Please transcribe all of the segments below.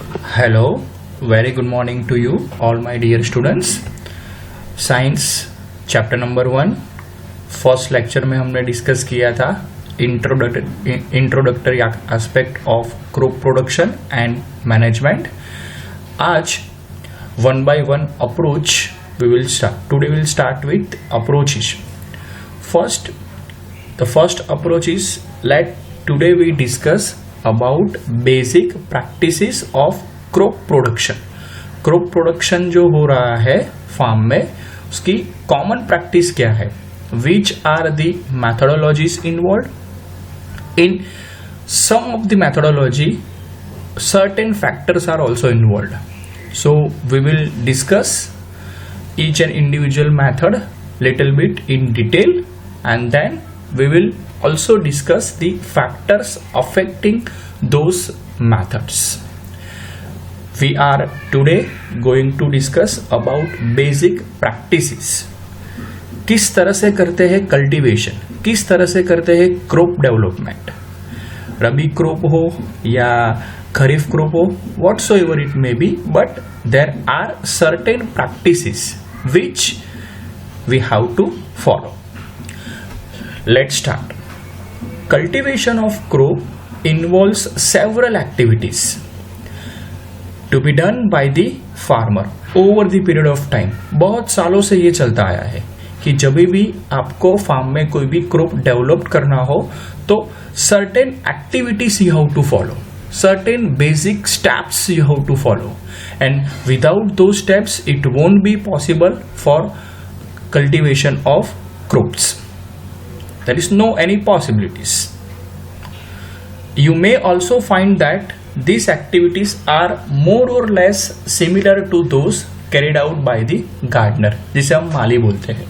Hello, very good morning to you, all my dear students. Science chapter number 1 first lecture में हमने discuss किया था introductory aspect of crop production and management. आज one by one approach we will start. Today we will start with approaches. The first approach is today we discuss about basic practices of crop production. Crop production जो हो रहा है farm में उसकी common practice क्या है, which are the methodologies involved. In some of the methodology certain factors are also involved, so we will discuss each and individual method little bit in detail, and then we will also discuss the factors affecting those methods. We are today going to discuss about basic practices. किस तरह से करते हैं cultivation, किस तरह से करते हैं क्रॉप डेवलपमेंट, रबी क्रॉप हो या खरीफ क्रॉप हो, whatsoever it may be, but there are certain practices which we have to follow. Let's start. Cultivation of crop involves several activities to be done by the farmer over the period of time. बहुत सालों से ये चलता आया है कि जब भी आपको फार्म में कोई भी क्रॉप डेवलप करना हो तो certain activities you have to follow, certain basic steps you have to follow, and without those steps it won't be possible for cultivation of crops. There is no any possibilities. You may also find that these activities are more or less similar to those carried out by the gardener, जिसे हम माली बोलते हैं.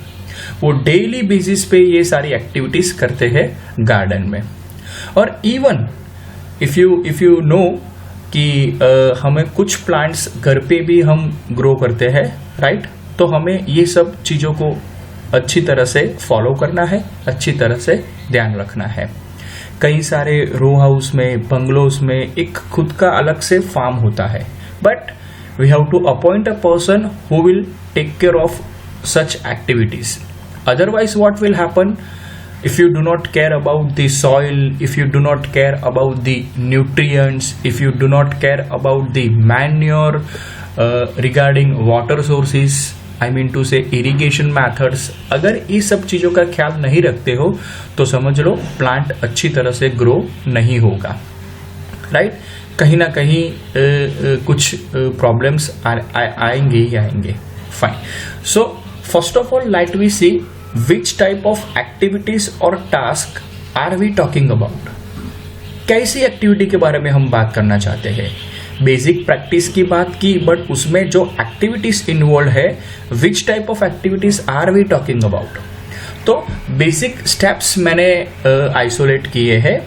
वो daily basis पे ये सारी activities करते हैं गार्डन में. और इवन इफ यू नो कि हमें कुछ प्लांट्स घर पे भी हम ग्रो करते हैं, राइट, तो हमें ये सब चीज़ों को अच्छी तरह से फॉलो करना है, अच्छी तरह से ध्यान रखना है. कई सारे रो हाउस में, बंगलोज में एक खुद का अलग से फार्म होता है, but we have to appoint a person who will take care of such activities. Otherwise what will happen, if you do not care about the soil, if you do not care about the nutrients, if you do not care about the manure, regarding water sources, I mean to say irrigation methods, अगर ये सब चीज़ों का ख्याल नहीं रखते हो तो समझ लो प्लांट अच्छी तरह से ग्रो नहीं होगा, राइट. कहीं ना कहीं कुछ प्रॉब्लम्स आएंगे ही आएंगे. Fine. So first of all let we see which type of activities or task are we talking about. कैसी एक्टिविटी के बारे में हम बात करना चाहते हैं. बेसिक प्रैक्टिस की बात की, बट उसमें जो एक्टिविटीज इन्वॉल्व है, which type of activities are we talking about. तो बेसिक स्टेप्स मैंने आइसोलेट किए हैं.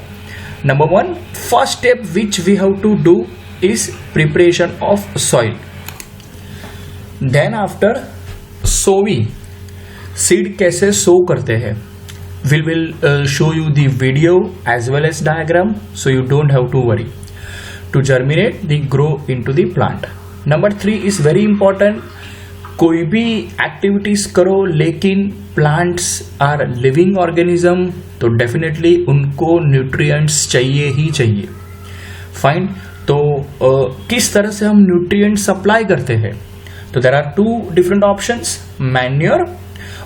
Number 1, first step which we have to do is preparation of soil. Then after sowing, seed कैसे सो करते हैं, will show you the video as well as diagram, so you don't have to worry to germinate the grow into the plant. Number 3 is very important. कोई भी activities करो लेकिन plants are living organism, तो definitely उनको nutrients चाहिए ही चाहिए. Fine. तो किस तरह से हम न्यूट्रिएंट सप्लाई करते हैं, तो there are 2 different options, manure,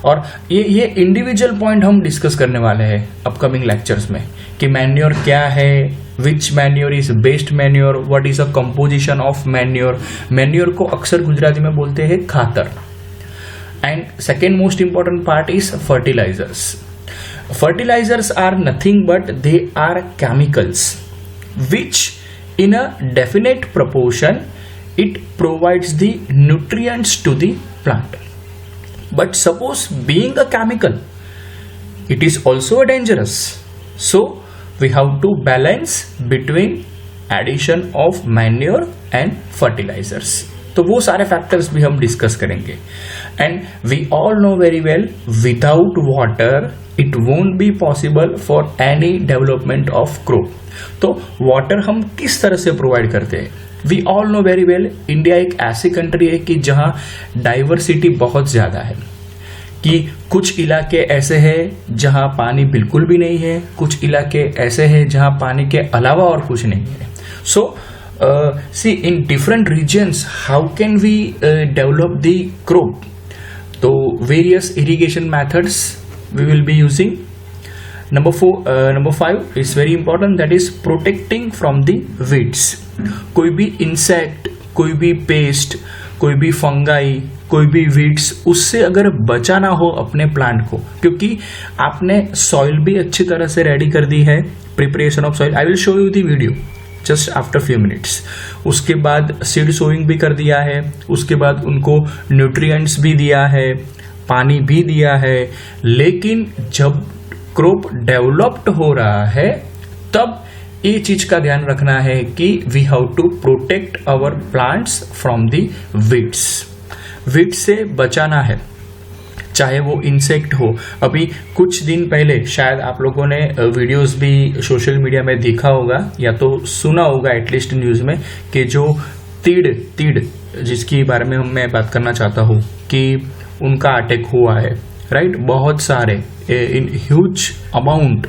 और ये इंडिविजुअल पॉइंट हम डिस्कस करने वाले हैं अपकमिंग लेक्चर्स में कि मैन्योर क्या है, which manure is best manure, what is a composition of manure. Manure को अक्सर गुजराती में बोलते हैं खातर. And second most important part is fertilisers. Fertilisers are nothing but they are chemicals which in a definite proportion it provides the nutrients to the plant. But suppose being a chemical, it is also dangerous. So we have to balance between addition of manure and fertilizers. तो वो सारे factors भी हम discuss करेंगे. And we all know very well, without water it won't be possible for any development of crop. तो water हम किस तरह से प्रोवाइड करते हैं, we all know very well, India एक ऐसी कंट्री है कि जहां डाइवर्सिटी बहुत ज्यादा है, कि कुछ इलाके ऐसे हैं जहां पानी बिल्कुल भी नहीं है, कुछ इलाके ऐसे हैं जहां पानी के अलावा और कुछ नहीं है. So see in different regions how can we develop the crop. तो various irrigation methods we will be using. Number 5 is very important, that is protecting from the weeds. कोई भी इंसेक्ट, कोई भी पेस्ट, कोई भी फंगाई, कोई भी weeds, उससे अगर बचाना हो अपने प्लांट को, क्योंकि आपने सॉइल भी अच्छी तरह से रेडी कर दी है, preparation of soil, I will show you the video just after few minutes. उसके बाद सीड सोइंग भी कर दिया है, उसके बाद उनको न्यूट्रिएंट्स भी दिया है, पानी भी दिया है, लेकिन जब क्रॉप डेवलप्ड हो रहा है तब ये चीज का ध्यान रखना है कि we have to protect our plants from the weeds. Weeds से बचाना है, चाहे वो इंसेक्ट हो. अभी कुछ दिन पहले शायद आप लोगों ने वीडियोस भी सोशल मीडिया में देखा होगा या तो सुना होगा एटलीस्ट न्यूज में, कि जो तीड़ जिसकी बारे में मैं बात करना चाहता हूँ कि उनका अटैक हुआ है, राइट. बहुत सारे इन ह्यूज अमाउंट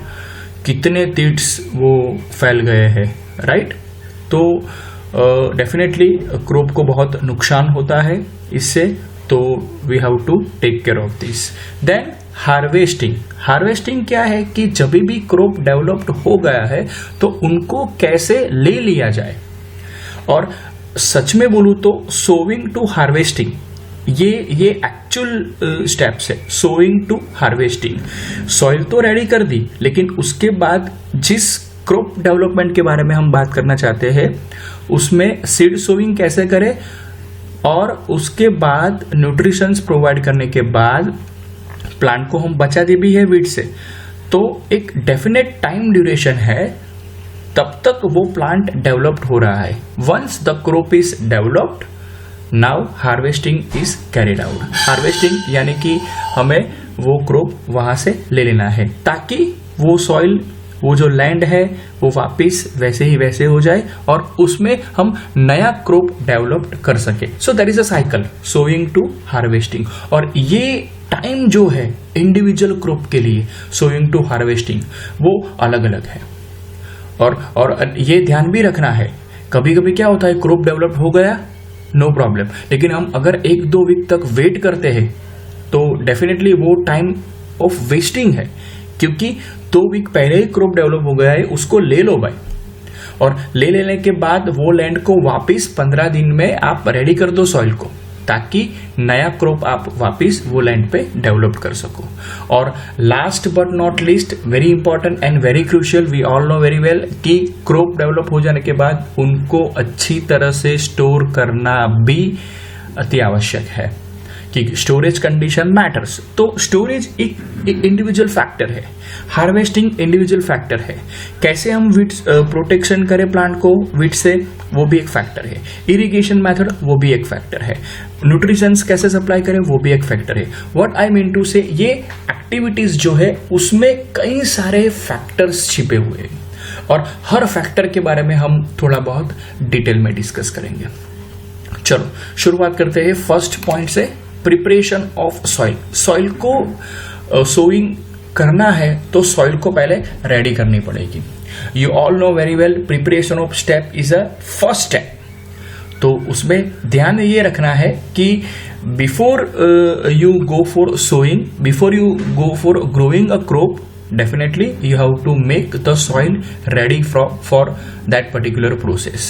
कितने तीड्स वो फैल गए हैं, राइट. तो डेफिनेटली क्रॉप को बहुत नुकसान होता है इससे, तो we have to take care of this. Then harvesting क्या है कि जब भी क्रॉप डेवलप्ड हो गया है तो उनको कैसे ले लिया जाए. और सच में बोलूं तो सोविंग टू हार्वेस्टिंग ये एक्चुअल स्टेप्स है. सोइंग टू हार्वेस्टिंग, सॉइल तो रेडी कर दी, लेकिन उसके बाद जिस क्रॉप डेवलपमेंट के बारे में हम बात करना चाहते हैं उसमें सीड सोइंग कैसे करें, और उसके बाद न्यूट्रिशंस प्रोवाइड करने के बाद प्लांट को हम बचा दे भी है वीड से, तो एक डेफिनेट टाइम ड्यूरेशन है, तब तक वो प्लांट डेवलप्ड हो रहा है. Once the crop is developed, now harvesting is carried out. Harvesting यानी कि हमें वो क्रॉप वहां से ले लेना है ताकि वो सॉइल, वो जो लैंड है वो वापिस वैसे ही वैसे हो जाए और उसमें हम नया क्रॉप डेवलप कर सके. So that is a cycle, sowing to harvesting. और ये टाइम जो है इंडिविजुअल क्रॉप के लिए सोइंग टू हार्वेस्टिंग वो अलग अलग है. और ये ध्यान भी रखना है, कभी कभी क्या होता है क्रॉप डेवलप हो गया, नो प्रॉब्लम, लेकिन हम अगर 1-2 वीक तक वेट करते हैं तो डेफिनेटली वो टाइम ऑफ वेस्टिंग है, क्योंकि 2 वीक पहले ही क्रॉप डेवलप हो गया है, उसको ले लो भाई. और ले लेने के बाद वो लैंड को वापस 15 दिन में आप रेडी कर दो सॉइल को, ताकि नया क्रॉप आप वापस वो लैंड पे डेवलप कर सको. और last but not least, very important and very crucial, we all know very well कि क्रॉप डेवलप हो जाने के बाद उनको अच्छी तरह से स्टोर करना भी अति आवश्यक है, कि स्टोरेज कंडीशन मैटर्स. तो स्टोरेज एक इंडिविजुअल फैक्टर है, हार्वेस्टिंग इंडिविजुअल फैक्टर है. कैसे हम वीड प्रोटेक्शन करें प्लांट को वीड से, वो भी एक फैक्टर है. इरिगेशन मेथड वो भी एक फैक्टर है. न्यूट्रिशंस कैसे सप्लाई करें वो भी एक फैक्टर है. व्हाट आई मीन टू से, ये एक्टिविटीज जो है उसमें कई सारे फैक्टर्स छिपे हुए हैं और हर फैक्टर के बारे में हम थोड़ा बहुत डिटेल में डिस्कस करेंगे. चलो शुरुआत करते हैं फर्स्ट पॉइंट से, प्रिपरेशन ऑफ सॉइल. सॉइल को सोइंग करना है तो सॉइल को पहले रेडी करनी पड़ेगी. You all know very well, preparation of step is a first step. तो उसमें ध्यान ये रखना है कि before you go for sowing, before you go for growing a crop, definitely you have to make the soil ready for that particular process,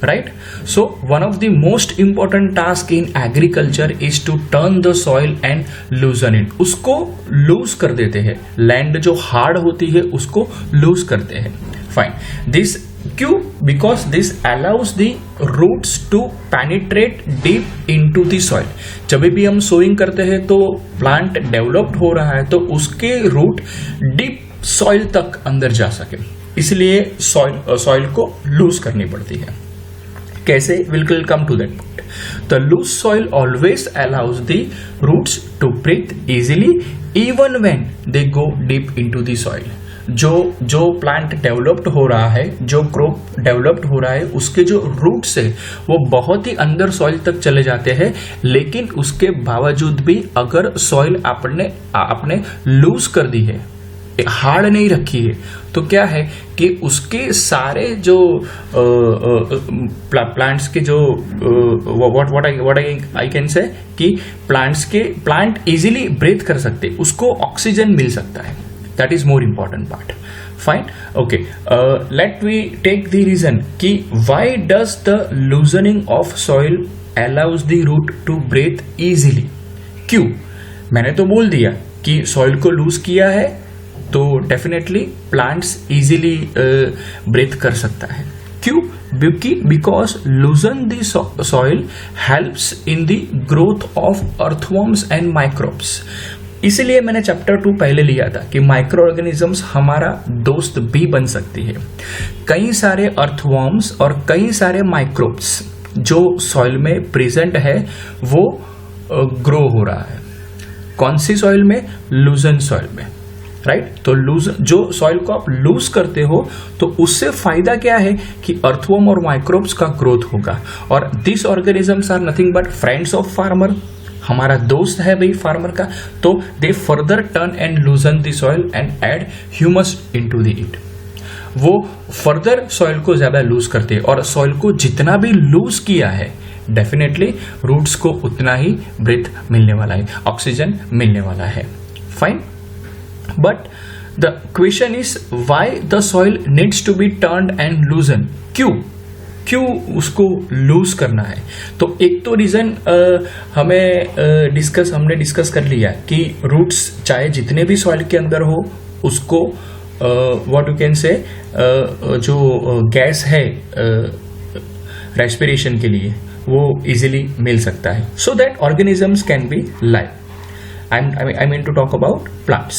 right? So one of the most important task in agriculture is to turn the soil and loosen it. उसको loose कर देते हैं, land जो hard होती है उसको loose करते हैं. फाइन, दिस क्यों? Because this allows the roots to penetrate deep into the soil. जब भी हम सोइंग करते हैं तो प्लांट डेवलप्ड हो रहा है तो उसके रूट डीप सॉइल तक अंदर जा सके, इसलिए सॉइल को लूज करनी पड़ती है. कैसे? Will come to that point. The loose soil always allows the roots to breathe easily even when they go deep into the soil. जो प्लांट डेवलप्ड हो रहा है, जो क्रॉप डेवलप्ड हो रहा है, उसके जो रूट्स है वो बहुत ही अंदर सॉइल तक चले जाते हैं, लेकिन उसके बावजूद भी अगर सॉइल आपने लूज कर दी है, हार्ड नहीं रखी है, तो क्या है कि उसके सारे जो प्लांट्स के जो व्हाट आई कैन से कि प्लांट इजीली ब्रीथ कर सकते, उसको ऑक्सीजन मिल सकता है. That is more important part. Fine. Okay, let we take the reason कि why does the loosening of soil allows the root to breathe easily. क्यों? मैंने तो बोल दिया कि सॉइल को लूज किया है तो डेफिनेटली प्लांट्स इजीली ब्रीथ कर सकता है. क्यों? Because लूजन the soil helps in the growth of earthworms and microbes. इसलिए मैंने चैप्टर 2 पहले लिया था कि माइक्रो ऑर्गेनिजम्स हमारा दोस्त भी बन सकती है. कई सारे अर्थवर्म्स और कई सारे माइक्रोब्स जो सॉइल में प्रेजेंट है वो ग्रो हो रहा है. कौन सी सॉइल में? लूजन सॉइल में, राइट. तो जो सॉइल को आप लूज करते हो तो उससे फायदा क्या है कि अर्थवर्म और माइक्रोब्स का ग्रोथ होगा. और this organisms are nothing but friends of farmer. हमारा दोस्त है भाई फार्मर का. तो they further turn and loosen the soil and add humus into the it. वो फर्दर सॉइल को ज्यादा लूज करते हैं और सॉइल को जितना भी लूज किया है डेफिनेटली रूट्स को उतना ही ब्रीथ मिलने वाला है, ऑक्सीजन मिलने वाला है. Fine. But the question is why the soil needs to be turned and loosened. क्यों उसको लूज करना है? तो एक तो रीजन हमने डिस्कस कर लिया कि रूट्स चाहे जितने भी सॉइल के अंदर हो उसको व्हाट यू कैन से जो गैस है रेस्पिरेशन के लिए वो इजीली मिल सकता है, so that organisms can be live. I mean to talk about plants.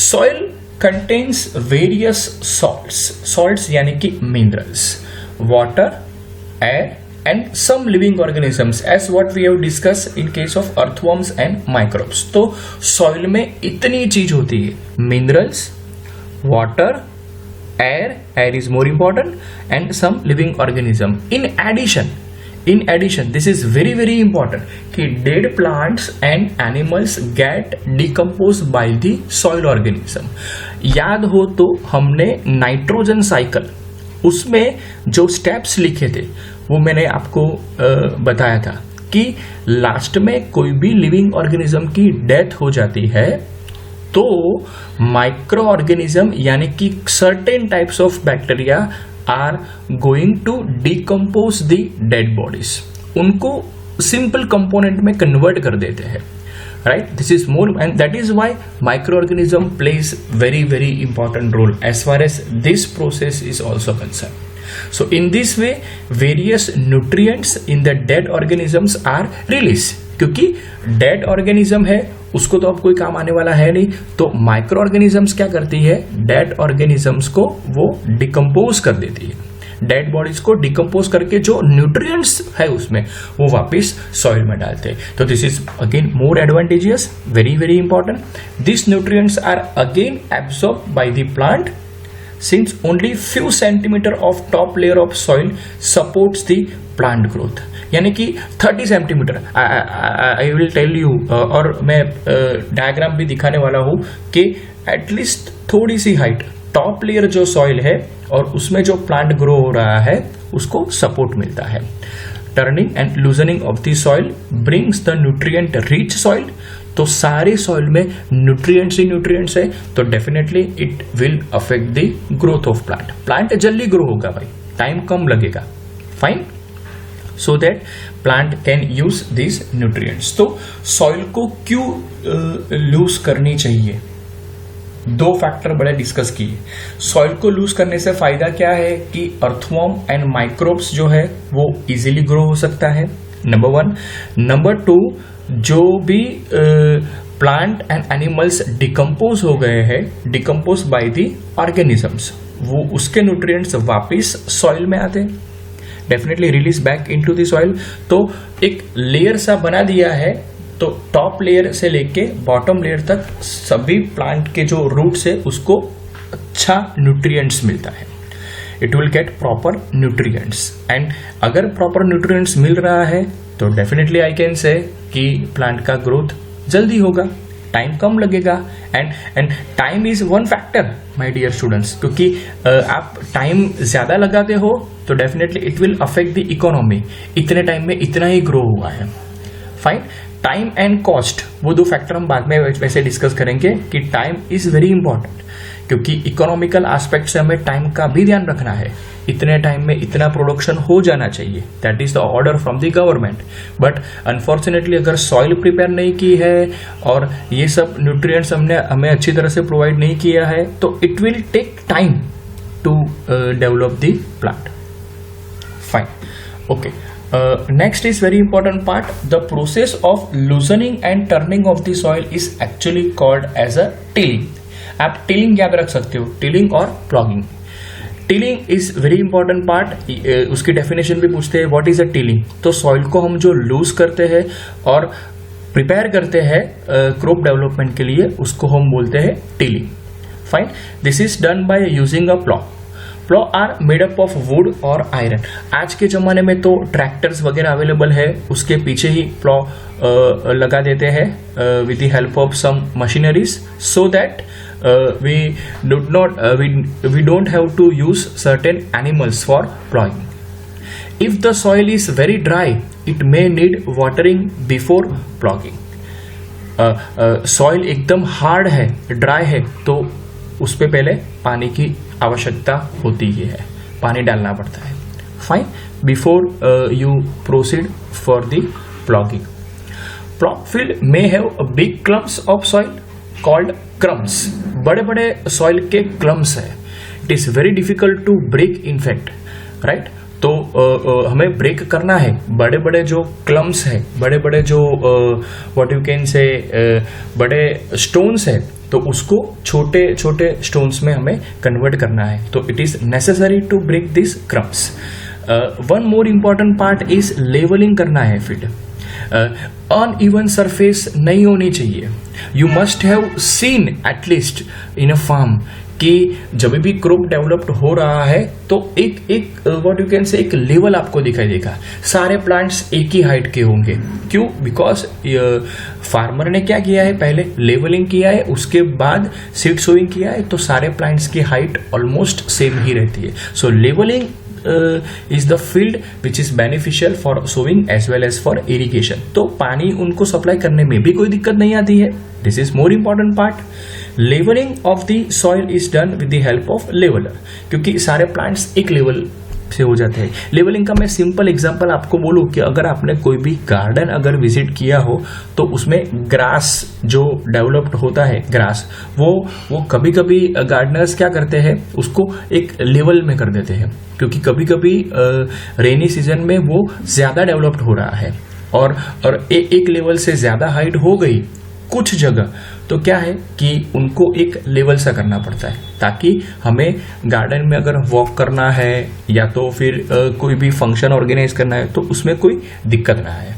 Soil contains various salts यानी कि minerals, water, air and some living organisms as what we have discussed in case of earthworms and microbes. तो soil में इतनी चीज होती है, minerals, water, air is more important and some living organism. In addition, this is very very important कि dead plants and animals get decomposed by the soil organism. याद हो तो हमने नाइट्रोजन साइकिल उसमें जो स्टेप्स लिखे थे वो मैंने आपको बताया था कि लास्ट में कोई भी लिविंग ऑर्गेनिज्म की डेथ हो जाती है तो माइक्रो ऑर्गेनिज्म यानी कि certain types of bacteria are going to decompose the dead bodies. उनको सिंपल कंपोनेंट में कन्वर्ट कर देते हैं, right. This is more and that is why micro organism plays very very important role as far as this process is also concern. So in this way various nutrients in the dead organisms are released. क्योंकि dead organism है उसको तो अब कोई काम आने वाला है नहीं, तो माइक्रो ऑर्गेनिजम्स क्या करती है, डेड ऑर्गेनिजम्स को वो डिकम्पोज कर देती है. डेड बॉडीज को डिकम्पोज करके जो न्यूट्रिएंट्स है उसमें वो वापस सॉइल में डालते हैं. तो this is again more advantageous, very very important. This nutrients are again absorb by the plant since only few centimeter of top layer of soil supports the plant growth. यानी कि 30 centimetre I will tell you, और मैं diagram भी दिखाने वाला हूँ कि at least थोड़ी सी हाइट टॉप लेयर जो सॉइल है और उसमें जो प्लांट ग्रो हो रहा है उसको सपोर्ट मिलता है. Turning and loosening of the soil brings the nutrient rich soil. तो सारे सॉइल में न्यूट्रिएंट्स ही न्यूट्रिएंट्स है तो definitely it will affect the growth of plant. Plant जल्दी ग्रो होगा भाई, टाइम कम लगेगा. Fine. So that plant can use this nutrients. तो सॉइल को क्यों लूज करनी चाहिए, दो फैक्टर बड़े डिस्कस किए. सॉइल को लूज करने से फायदा क्या है कि अर्थवर्म एंड माइक्रोब्स जो है वो इजीली ग्रो हो सकता है, नंबर 1. नंबर 2, जो भी प्लांट एंड एनिमल्स डिकम्पोज हो गए हैं, डिकम्पोज बाय द ऑर्गेनिजम्स, वो उसके न्यूट्रिएंट्स वापस सॉइल में आते हैं, definitely release back into the soil. तो एक लेयर सा बना दिया है, तो टॉप लेयर से लेके बॉटम लेयर तक सभी प्लांट के जो रूट्स है उसको अच्छा न्यूट्रिएंट्स मिलता है, it will get proper nutrients. And अगर प्रॉपर न्यूट्रिएंट्स मिल रहा है तो डेफिनेटली आई कैन से कि प्लांट का ग्रोथ जल्दी होगा, टाइम कम लगेगा। And time is one factor my dear students, क्योंकि आप टाइम ज्यादा लगाते हो तो definitely it will affect the economy, इतने टाइम में इतना ही ग्रो हुआ है। फाइन, टाइम एंड कॉस्ट, वो दो फैक्टर हम बाद में वैसे डिस्कस करेंगे कि टाइम इज वेरी इंपॉर्टेंट, क्योंकि इकोनॉमिकल एस्पेक्ट से हमें टाइम का भी ध्यान रखना है। इतने टाइम में इतना प्रोडक्शन हो जाना चाहिए, that is the order from the government. But unfortunately अगर सॉइल प्रिपेयर नहीं की है और ये सब न्यूट्रिएंट्स हमने हमें अच्छी तरह से प्रोवाइड नहीं किया है तो it will take time to develop the plant. Fine, okay, next is very important part, the process of loosening and turning of the soil is actually called as a tilling। आप tilling याद रख सकते हो, tilling और plogging. Tilling is very important part, उसकी definition भी पूछते हैं व्हाट इज अ टिलिंग। तो सॉइल को हम जो लूज करते हैं और प्रिपेयर करते हैं क्रॉप डेवलपमेंट के लिए, उसको हम बोलते हैं tilling. Fine, this is done by using a plough. Plough are made up of wood और आयरन। आज के जमाने में तो ट्रैक्टर्स वगैरह अवेलेबल है, उसके पीछे ही प्लॉ लगा देते हैं with the help of some machineries, so that we don't have to use certain animals for plowing. If the soil is very dry, it may need watering before ploughing. Soil एकदम hard है, dry है, तो उस पे पहले पानी की आवश्यकता होती ही है, पानी डालना पड़ता है। Fine, before you proceed for the ploughing. Plough field may have a big clumps of soil called crumbs. बड़े बड़े सॉइल के क्लम्स है, it is very difficult to break in fact, right. तो हमें ब्रेक करना है बड़े बड़े जो क्लम्स है, बड़े बड़े जो व्हाट यू कैन से बड़े स्टोन्स है, तो उसको छोटे छोटे स्टोन्स में हमें कन्वर्ट करना है। तो it is necessary to break this crumbs. One more important part is levelling करना है फील्ड। अनइवन सरफेस नहीं होनी चाहिए। You must have seen at least in a farm कि जब भी क्रॉप डेवलप्ड हो रहा है तो एक व्हाट यू कैन से एक लेवल आपको दिखाई देगा। सारे प्लांट्स एक ही हाइट के होंगे, क्यों? बिकॉज फार्मर ने क्या किया है, पहले लेवलिंग किया है, उसके बाद सीड सोइंग किया है, तो सारे प्लांट्स की हाइट ऑलमोस्ट सेम ही रहती है। सो levelling is the field which is beneficial for sowing as well as for irrigation। तो पानी उनको सप्लाई करने में भी कोई दिक्कत नहीं आती है। This is more important part। Leveling of the soil is done with the help of leveler, क्योंकि सारे प्लांट्स एक लेवल से हो जाते हैं। लेवलिंग का मैं सिंपल एग्जांपल आपको बोलूं कि अगर आपने कोई भी गार्डन अगर विजिट किया हो तो उसमें ग्रास जो डेवलप्ड होता है, ग्रास वो कभी कभी गार्डनर्स क्या करते हैं, उसको एक लेवल में कर देते हैं, क्योंकि कभी कभी रेनी सीजन में वो ज्यादा डेवलप्ड हो रहा है और एक लेवल से ज्यादा हाइट हो गई कुछ जगह, तो क्या है कि उनको एक लेवल सा करना पड़ता है, ताकि हमें गार्डन में अगर वॉक करना है या तो फिर कोई भी फंक्शन ऑर्गेनाइज करना है तो उसमें कोई दिक्कत ना है।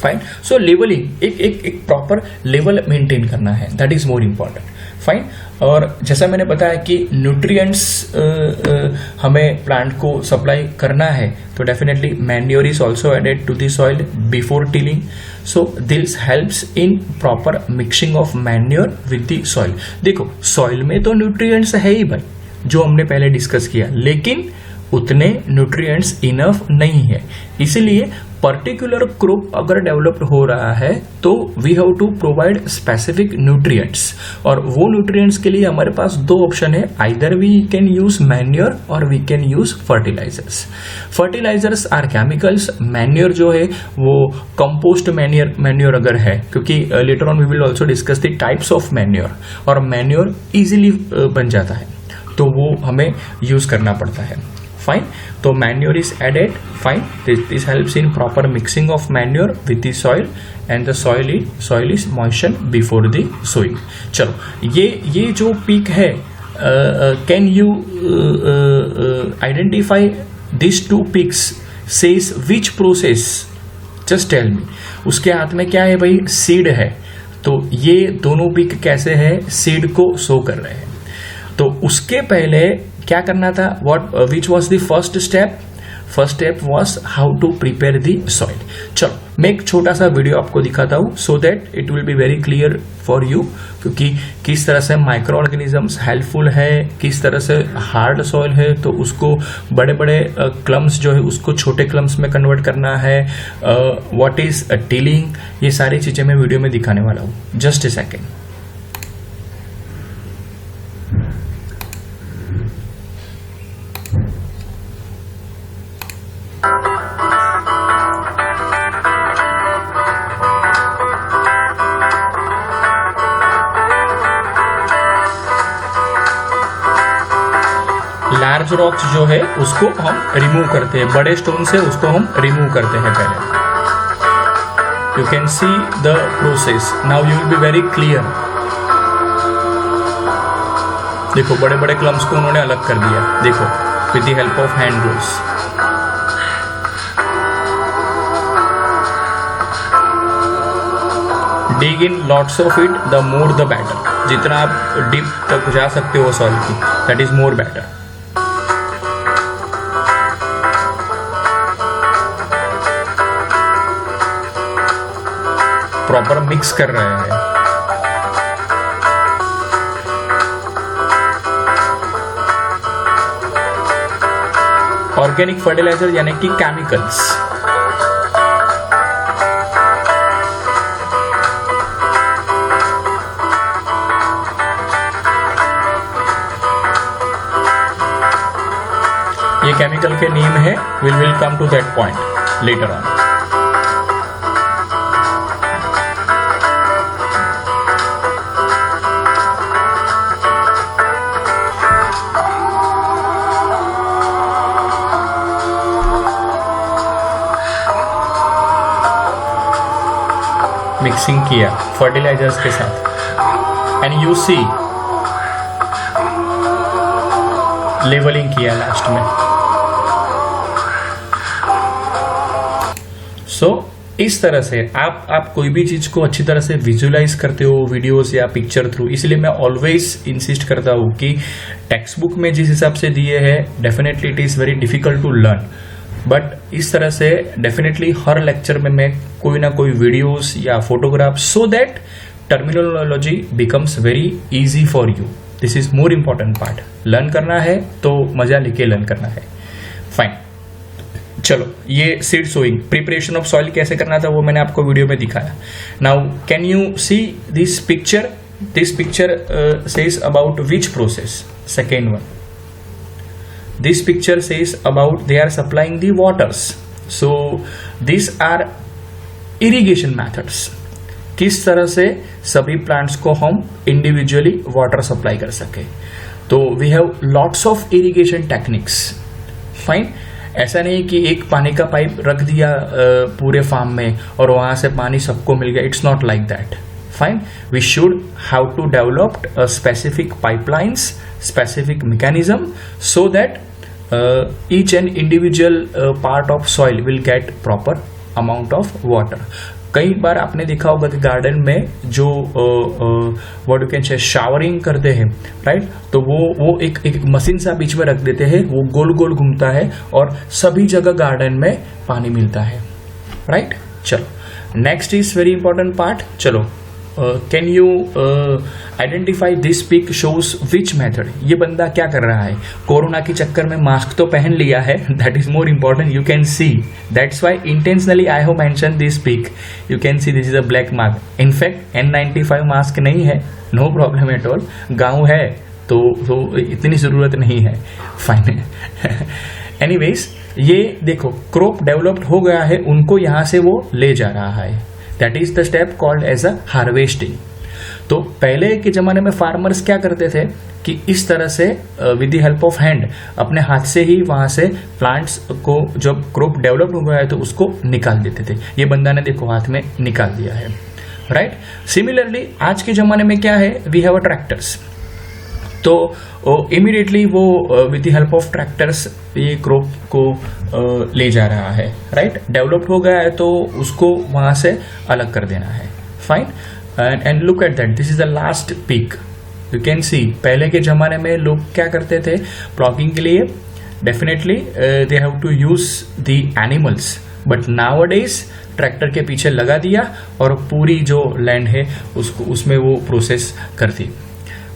फाइन, सो लेवलिंग एक प्रॉपर लेवल मेंटेन करना है, that is more important. Fine, और जैसा मैंने बताया कि न्यूट्रिएंट्स हमें प्लांट को सप्लाई करना है, तो definitely manure is also added to the soil before tilling. So this helps in proper mixing of manure with the soil. देखो, सॉइल में तो न्यूट्रिएंट्स है ही भाई, जो हमने पहले डिस्कस किया, लेकिन उतने न्यूट्रिएंट्स इनफ नहीं है, इसलिए पर्टिकुलर क्रॉप अगर डेवलप्ड हो रहा है तो we have to provide specific nutrients, और वो न्यूट्रिएंट्स के लिए हमारे पास दो ऑप्शन है, either we can use manure और we can use fertilisers. Fertilisers are chemicals, manure जो है वो कंपोस्ट मैन्योर अगर है, क्योंकि later on we will also discuss the types of manure, और मैन्योर इजीली बन जाता है तो वो हमें यूज करना पड़ता है। फाइन, तो manure is added. Fine, this helps in proper mixing of manure with the soil and the soil is moisten before the sowing. चलो, ये जो पीक है, can you identify this two pics, says which process, just tell me. उसके हाथ में क्या है भाई, सीड है, तो ये दोनों पीक कैसे है, सीड को सो कर रहे हैं। तो उसके पहले क्या करना था, which was the first step? First step was how to prepare the soil. चलो मैं एक छोटा सा वीडियो आपको दिखाता हूँ so that it will be very clear for you, क्योंकि किस तरह से माइक्रो ऑर्गेनिजम्स हेल्पफुल है, किस तरह से हार्ड सॉइल है तो उसको बड़े बड़े क्लम्स जो है उसको छोटे क्लम्स में कन्वर्ट करना है, व्हाट इज टिलिंग, ये सारी चीजें मैं वीडियो में दिखाने वाला हूँ. Just a second. Large rocks जो है उसको हम रिमूव करते हैं, बड़े स्टोन से उसको हम रिमूव करते हैं पहले. You can see the process now, you will be very clear. देखो बड़े बड़े क्लम्स को उन्होंने अलग कर दिया, देखो with the help of hand gloves. Dig in lots of it, the more the better. जितना आप डीप तक जा सकते हो सॉइल की, that is more better. Proper mix कर रहे हैं. ऑर्गेनिक फर्टिलाइजर यानी कि केमिकल्स. ये केमिकल के नेम है, will come to that point later on. Mixing किया फर्टिलाइजर्स के साथ एंड यू सी लेवलिंग किया लास्ट में. सो इस तरह से आप कोई भी चीज को अच्छी तरह से विजुअलाइज करते हो वीडियोस या पिक्चर थ्रू. इसलिए मैं ऑलवेज इंसिस्ट करता हूँ कि टेक्स्ट बुक में जिस हिसाब से दिए हैं definitely it is very difficult to learn, but इस तरह से डेफिनेटली हर लेक्चर में मैं कोई ना कोई वीडियोस या photograph, so that terminology becomes very easy for you. This is more important part. Learn करना है तो मजा लेके लर्न करना है. फाइन. चलो ये seed sowing, preparation of soil कैसे करना था वो मैंने आपको वीडियो में दिखाया. Now can you see this picture? This picture says about which process? Second one. This picture says about they are supplying the waters. So these are irrigation methods. किस तरह से सभी प्लांट्स को हम इंडिविजुअली वाटर सप्लाई कर सके. तो we have lots of irrigation techniques. Fine. ऐसा नहीं कि एक पानी का पाइप रख दिया पूरे फार्म में और वहां से पानी सबको मिल गया. It's not like that. Fine. We should have to develop a specific pipelines, specific mechanism, so that each and individual part of soil will get proper amount of water. कई बार आपने देखा होगा कि गार्डन में जो what you can say showering करते हैं, right, तो वो एक मशीन सा बीच में रख देते हैं, वो गोल गोल घूमता है और सभी जगह गार्डन में पानी मिलता है, राइट. चलो next is very important part. चलो can you identify this pic shows which method? ये बंदा क्या कर रहा है? कोरोना के चक्कर में मास्क तो पहन लिया है, that is more important. You can see, that's why intentionally I have mention this pic. You can see this is a black mask. In fact N95 mask नहीं है, नो प्रॉब्लम एट ऑल. गाँव है तो इतनी जरूरत नहीं है. फाइन. एनीवेज ये देखो क्रॉप डेवलप्ड हो गया है, उनको यहाँ से वो ले जा रहा है. That is the step called as a harvesting. तो पहले के जमाने में फार्मर्स क्या करते थे कि इस तरह से with the help of hand अपने हाथ से ही वहां से प्लांट्स को जब क्रॉप डेवलप हो गया है तो उसको निकाल देते थे. ये बंदा ने देखो हाथ में निकाल दिया है, राइट. सिमिलरली आज के जमाने में क्या है, वी हैव अ ट्रैक्टर्स. तो इमीडिएटली वो with the help of tractors ये क्रॉप को ले जा रहा है, राइट. डेवलप्ड हो गया है तो उसको वहां से अलग कर देना है. Fine. And look at that, this is the last peak. You can सी पहले के ज़माने में लोग क्या करते थे प्लॉगिंग के लिए, definitely they have to use the animals, but nowadays tractor के पीछे लगा दिया और पूरी जो लैंड है उसको उसमें वो प्रोसेस कर दी।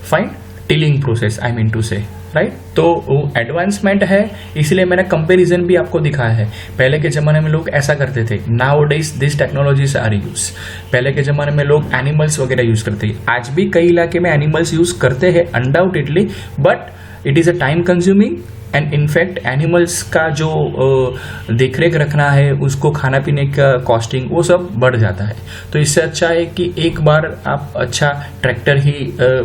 Fine, tilling process I mean to say, right. तो वो एडवांसमेंट है, इसलिए मैंने कंपैरिजन भी आपको दिखाया है। पहले के ज़माने में लोग ऐसा करते थे, nowadays this technologies are use. पहले के ज़माने में लोग एनिमल्स वगैरह यूज करते हैं, आज भी कई इलाके में एनिमल्स यूज करते हैं undoubtedly, but it is a time consuming and in fact animals का जो देखरेख रखना है, उसको खाना पीने का कॉस्टिंग वो सब बढ़ जाता है। तो इससे अच्छा है कि एक बार आप अच्छा ट्रैक्टर ही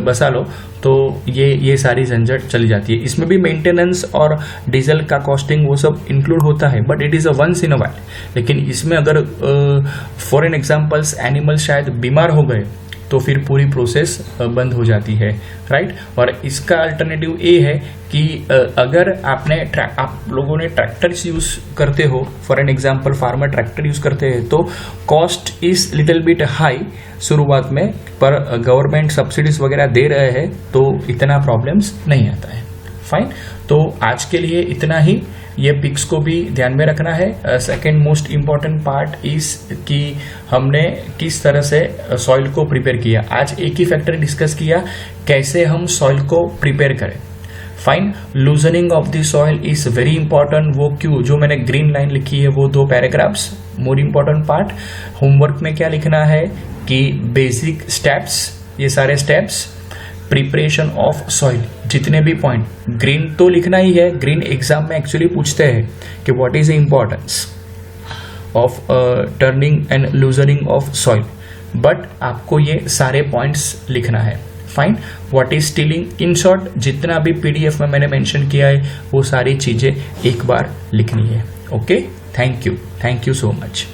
बसा लो, तो ये सारी झंझट चली जाती है। इसमें भी मेंटेनेंस और डीजल का कॉस्टिंग वो सब इंक्लूड होता है, but it is a once in a while. लेकिन इसमें अगर फॉर एन एग्जाम्पल्स एनिमल शायद बीमार हो गए तो फिर पूरी प्रोसेस बंद हो जाती है, राइट। और इसका अल्टरनेटिव ये है कि अगर आप लोगों ने ट्रैक्टर्स यूज करते हो, for an example farmer tractor use करते हैं, तो cost is little bit high शुरुआत में, पर गवर्नमेंट सब्सिडीज वगैरह दे रहे हैं तो इतना प्रॉब्लम्स नहीं आता है। फाइन, तो आज के लिए इतना ही। ये पिक्स को भी ध्यान में रखना है। Second most important part is कि हमने किस तरह से सॉइल को प्रिपेयर किया। आज एक ही फैक्टर डिस्कस किया, कैसे हम सॉइल को प्रिपेयर करें। Fine, loosening of the soil is very important. वो क्यों, जो मैंने ग्रीन लाइन लिखी है वो 2 पैराग्राफ्स, मोर इम्पॉर्टेंट पार्ट। होमवर्क में क्या लिखना है कि बेसिक स्टेप्स, ये सारे स्टेप्स, प्रिपरेशन ऑफ सॉइल, जितने भी पॉइंट, ग्रीन तो लिखना ही है। ग्रीन एग्जाम में एक्चुअली पूछते हैं कि what is the importance of turning and loosening of soil, but आपको ये सारे पॉइंट्स लिखना है। Fine, what is tilling, in short जितना भी पीडीएफ में मैंने मेंशन किया है वो सारी चीजें एक बार लिखनी है। Okay, thank you so much.